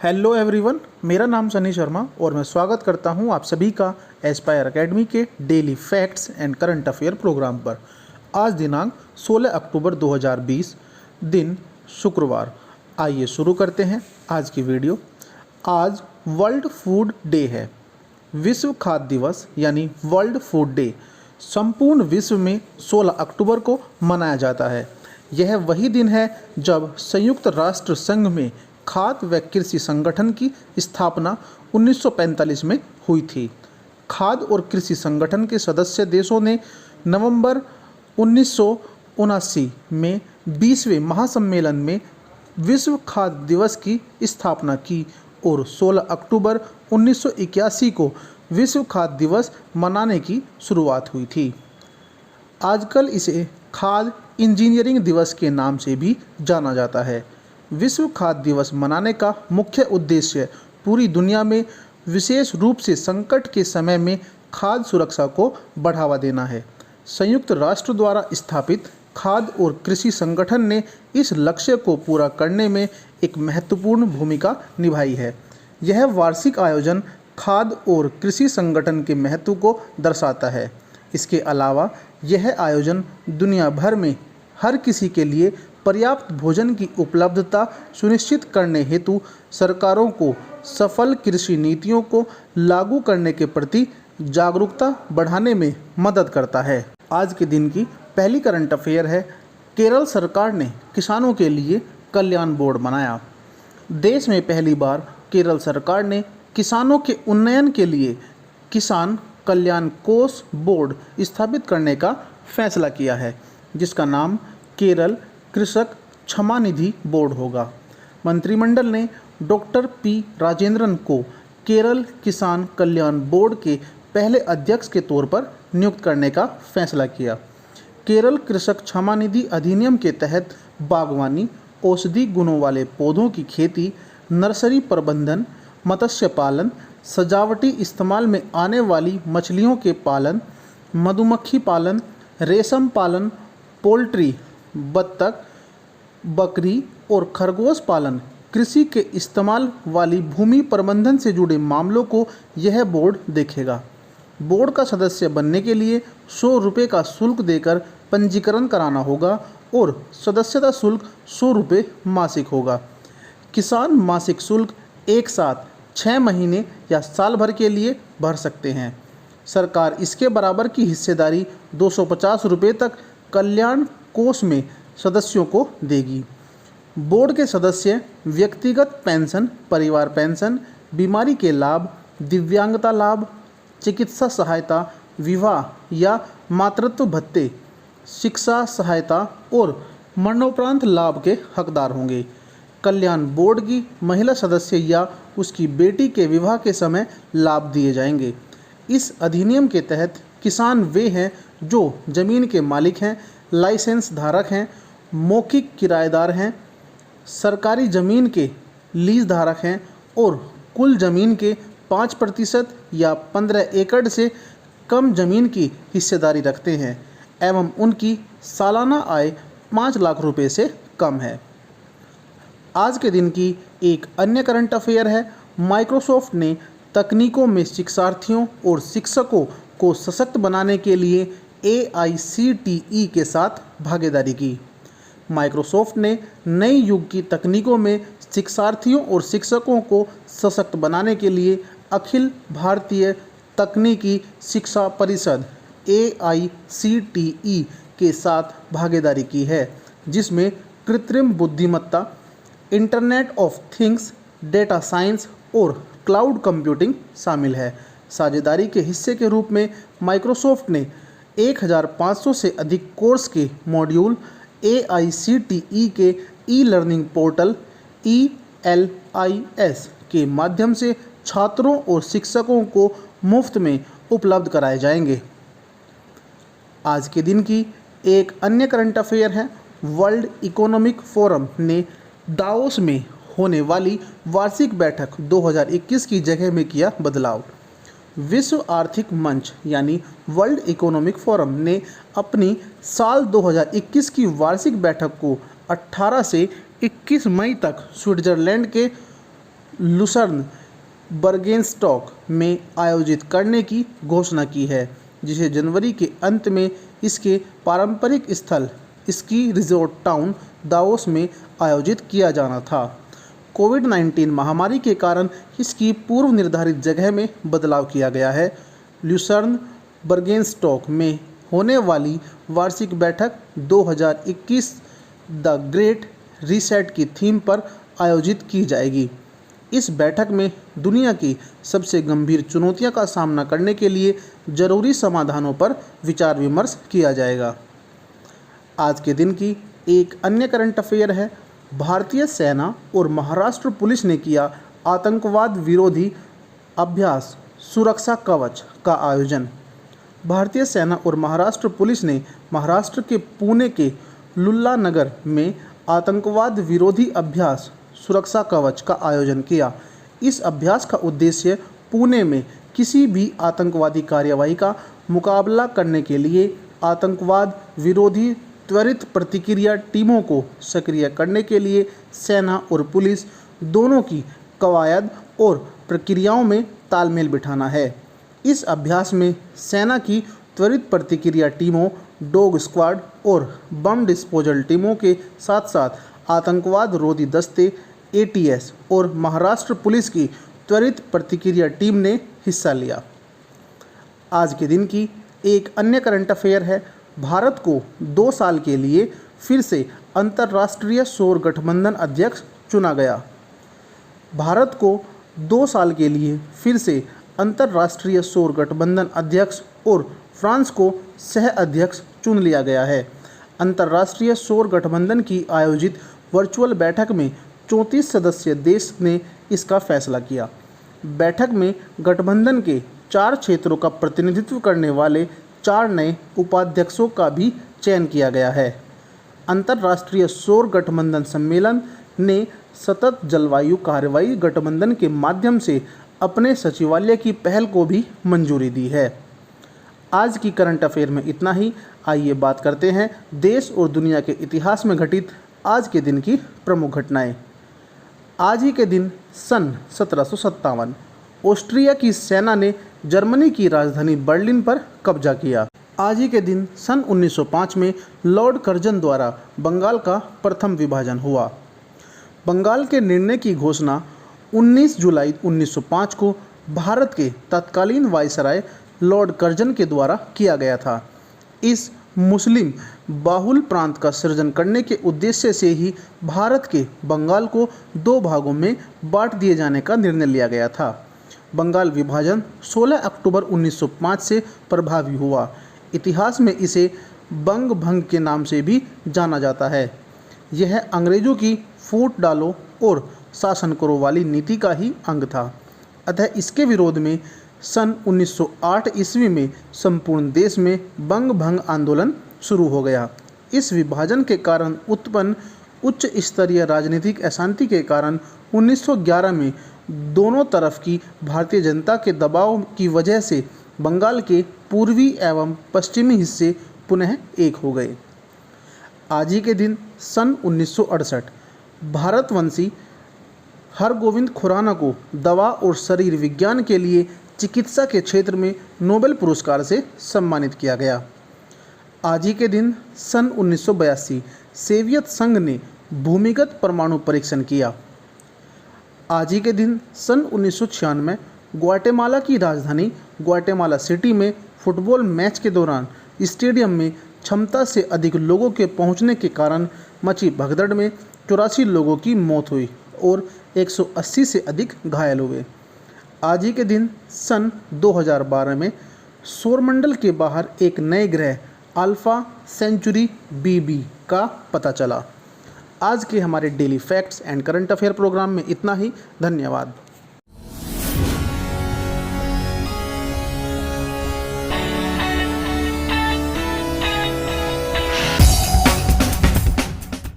Hello everyone, मेरा नाम सनी शर्मा और मैं स्वागत करता हूं आप सभी का एस्पायर एकेडमी के daily facts and current affair program पर। आज दिनांक 16 अक्टूबर 2020, दिन शुक्रवार। आइए शुरू करते हैं आज की वीडियो। आज वर्ल्ड फूड डे है। विश्व खाद्य दिवस यानी वर्ल्ड फूड डे संपूर्ण विश्व में 16 अक्टूबर को मनाया जाता है। यह वही दिन है जब संयुक्त राष्ट्र संघ में खाद्य व कृषि संगठन की स्थापना 1945 में हुई थी। खाद्य और कृषि संगठन के सदस्य देशों ने नवंबर 1979 में 20वें महासम्मेलन में विश्व खाद्य दिवस की स्थापना की और 16 अक्टूबर 1981 को विश्व खाद्य दिवस मनाने की शुरुआत हुई थी। आजकल इसे खाद्य इंजीनियरिंग दिवस के नाम से भी जाना जाता है। विश्व खाद्य दिवस मनाने का मुख्य उद्देश्य पूरी दुनिया में विशेष रूप से संकट के समय में खाद्य सुरक्षा को बढ़ावा देना है। संयुक्त राष्ट्र द्वारा स्थापित खाद्य और कृषि संगठन ने इस लक्ष्य को पूरा करने में एक महत्वपूर्ण भूमिका निभाई है। यह वार्षिक आयोजन खाद्य और कृषि संगठन के महत्व को दर्शाता है। इसके अलावा यह आयोजन दुनिया भर में हर किसी के लिए पर्याप्त भोजन की उपलब्धता सुनिश्चित करने हेतु सरकारों को सफल कृषि नीतियों को लागू करने के प्रति जागरूकता बढ़ाने में मदद करता है। आज के दिन की पहली करंट अफेयर है। केरल सरकार ने किसानों के लिए कल्याण बोर्ड बनाया। देश में पहली बार केरल सरकार ने किसानों के उन्नयन के लिए किसान कल्याण कोष बोर्ड स्थापित करने का फैसला किया है, जिसका नाम केरल कृषक क्षमा निधि बोर्ड होगा। मंत्रिमंडल ने डॉक्टर पी राजेंद्रन को केरल किसान कल्याण बोर्ड के पहले अध्यक्ष के तौर पर नियुक्त करने का फैसला किया। केरल कृषक क्षमा निधि अधिनियम के तहत बागवानी, औषधि गुणों वाले पौधों की खेती, नर्सरी प्रबंधन, मत्स्य पालन, सजावटी इस्तेमाल में आने वाली मछलियों के पालन, मधुमक्खी पालन, रेशम पालन, पोल्ट्री, बत्तख, बकरी और खरगोश पालन, कृषि के इस्तेमाल वाली भूमि प्रबंधन से जुड़े मामलों को यह बोर्ड देखेगा। बोर्ड का सदस्य बनने के लिए 100 रुपये का शुल्क देकर पंजीकरण कराना होगा और सदस्यता शुल्क 100 रुपये मासिक होगा। किसान मासिक शुल्क एक साथ 6 महीने या साल भर के लिए भर सकते हैं। सरकार इसके बराबर की हिस्सेदारी 250 रुपये तक कल्याण कोष में सदस्यों को देगी। बोर्ड के सदस्य व्यक्तिगत पेंशन, परिवार पेंशन, बीमारी के लाभ, दिव्यांगता लाभ, चिकित्सा सहायता, विवाह या मातृत्व भत्ते, शिक्षा सहायता और मरणोपरांत लाभ के हकदार होंगे। कल्याण बोर्ड की महिला सदस्य या उसकी बेटी के विवाह के समय लाभ दिए जाएंगे। इस अधिनियम के तहत किसान वे हैं जो जमीन के मालिक हैं, लाइसेंस धारक हैं, मौखिक किराएदार हैं, सरकारी ज़मीन के लीज धारक हैं और कुल ज़मीन के 5% या 15 एकड़ से कम ज़मीन की हिस्सेदारी रखते हैं एवं उनकी सालाना आय 5 लाख रुपए से कम है। आज के दिन की एक अन्य करंट अफेयर है। माइक्रोसॉफ्ट ने तकनीकों में शिक्षार्थियों और शिक्षकों को सशक्त बनाने के लिए AICTE के साथ भागीदारी की। माइक्रोसॉफ्ट ने नई युग की तकनीकों में शिक्षार्थियों और शिक्षकों को सशक्त बनाने के लिए अखिल भारतीय तकनीकी शिक्षा परिषद AICTE के साथ भागीदारी की है, जिसमें कृत्रिम बुद्धिमत्ता, internet of things, data science और क्लाउड कंप्यूटिंग शामिल है। साझेदारी के हिस्से के रूप में माइक्रोसॉफ्ट ने 1500 से अधिक कोर्स के मॉड्यूल AICTE के ई-लर्निंग पोर्टल ELIS के माध्यम से छात्रों और शिक्षकों को मुफ्त में उपलब्ध कराए जाएंगे। आज के दिन की एक अन्य करंट अफेयर है। वर्ल्ड इकोनॉमिक फोरम ने दाओस में होने वाली वार्षिक बैठक 2021 की जगह में किया बदलाव। विश्व आर्थिक मंच यानी वर्ल्ड इकोनॉमिक फोरम ने अपनी साल 2021 की वार्षिक बैठक को 18 से 21 मई तक स्विट्जरलैंड के लुसर्न बर्गेनस्टॉक में आयोजित करने की घोषणा की है, जिसे जनवरी के अंत में इसके पारंपरिक स्थल स्की रिजॉर्ट टाउन दावोस में आयोजित किया जाना था। कोविड-19 महामारी के कारण इसकी पूर्व निर्धारित जगह में बदलाव किया गया है। लुसर्न बर्गेनस्टॉक में होने वाली वार्षिक बैठक 2021 द ग्रेट रीसेट की थीम पर आयोजित की जाएगी। इस बैठक में दुनिया की सबसे गंभीर चुनौतियों का सामना करने के लिए जरूरी समाधानों पर विचार विमर्श किया जाएगा। आज के दिन की एक अन्य करंट अफेयर है, भारतीय सेना और महाराष्ट्र पुलिस ने किया आतंकवाद विरोधी अभ्यास सुरक्षा कवच का आयोजन। भारतीय सेना और महाराष्ट्र पुलिस ने महाराष्ट्र के पुणे के लुल्ला नगर में आतंकवाद विरोधी अभ्यास सुरक्षा कवच का आयोजन किया। इस अभ्यास का उद्देश्य पुणे में किसी भी आतंकवादी कार्रवाई का मुकाबला करने के लिए आतंकवाद विरोधी त्वरित प्रतिक्रिया टीमों को सक्रिय करने के लिए सेना और पुलिस दोनों की कवायद और प्रक्रियाओं में तालमेल बिठाना है। इस अभ्यास में सेना की त्वरित प्रतिक्रिया टीमों, डॉग स्क्वाड और बम डिस्पोजल टीमों के साथ साथ आतंकवाद रोधी दस्ते ATS और महाराष्ट्र पुलिस की त्वरित प्रतिक्रिया टीम ने हिस्सा लिया। आज के दिन की एक अन्य करंट अफेयर है, भारत को 2 साल के लिए फिर से अंतर्राष्ट्रीय सौर गठबंधन अध्यक्ष चुना गया। भारत को 2 साल के लिए फिर से अंतर्राष्ट्रीय सौर गठबंधन अध्यक्ष और फ्रांस को सह अध्यक्ष चुन लिया गया है। अंतर्राष्ट्रीय सौर गठबंधन की आयोजित वर्चुअल बैठक में 34 सदस्य देश ने इसका फैसला किया। बैठक में गठबंधन के 4 क्षेत्रों का प्रतिनिधित्व करने वाले 4 नए उपाध्यक्षों का भी चयन किया गया है। अंतर्राष्ट्रीय सौर गठबंधन सम्मेलन ने सतत जलवायु कार्रवाई गठबंधन के माध्यम से अपने सचिवालय की पहल को भी मंजूरी दी है। आज की करंट अफेयर में इतना ही। आइए बात करते हैं देश और दुनिया के इतिहास में घटित आज के दिन की प्रमुख घटनाएं। आज ही के दिन सन 1757 ऑस्ट्रिया की सेना ने जर्मनी की राजधानी बर्लिन पर कब्जा किया। आज ही के दिन सन 1905 में लॉर्ड कर्जन द्वारा बंगाल का प्रथम विभाजन हुआ। बंगाल के निर्णय की घोषणा 19 जुलाई 1905 को भारत के तत्कालीन वायसराय लॉर्ड कर्जन के द्वारा किया गया था। इस मुस्लिम बाहुल प्रांत का सृजन करने के उद्देश्य से ही भारत के बंगाल को 2 भागों में बांट दिए जाने का निर्णय लिया गया था। बंगाल विभाजन 16 अक्टूबर 1905 से प्रभावी हुआ। इतिहास में इसे बंग भंग के नाम से भी जाना जाता है। यह अंग्रेजों की फूट डालो और शासन करो वाली नीति का ही अंग था। अतः इसके विरोध में सन 1908 ईस्वी में संपूर्ण देश में बंग भंग आंदोलन शुरू हो गया। इस विभाजन के कारण उत्पन्न उच्च स्तरीय राजनीतिक अशांति के कारण 1911 में दोनों तरफ की भारतीय जनता के दबाव की वजह से बंगाल के पूर्वी एवं पश्चिमी हिस्से पुनः एक हो गए। आज ही के दिन सन 1968 भारतवंशी हरगोविंद खुराना को दवा और शरीर विज्ञान के लिए चिकित्सा के क्षेत्र में नोबेल पुरस्कार से सम्मानित किया गया। आज ही के दिन सन 1982 सोवियत संघ ने भूमिगत परमाणु परीक्षण किया। आज ही के दिन सन 1996 ग्वाटेमाला की राजधानी ग्वाटेमाला सिटी में फुटबॉल मैच के दौरान स्टेडियम में क्षमता से अधिक लोगों के पहुंचने के कारण मची भगदड़ में 84 लोगों की मौत हुई और 180 से अधिक घायल हुए। आज ही के दिन सन 2012 में सौरमंडल के बाहर एक नए ग्रह अल्फा सेंचुरी BB का पता चला। आज के हमारे daily facts and current affair program में इतना ही। धन्यवाद।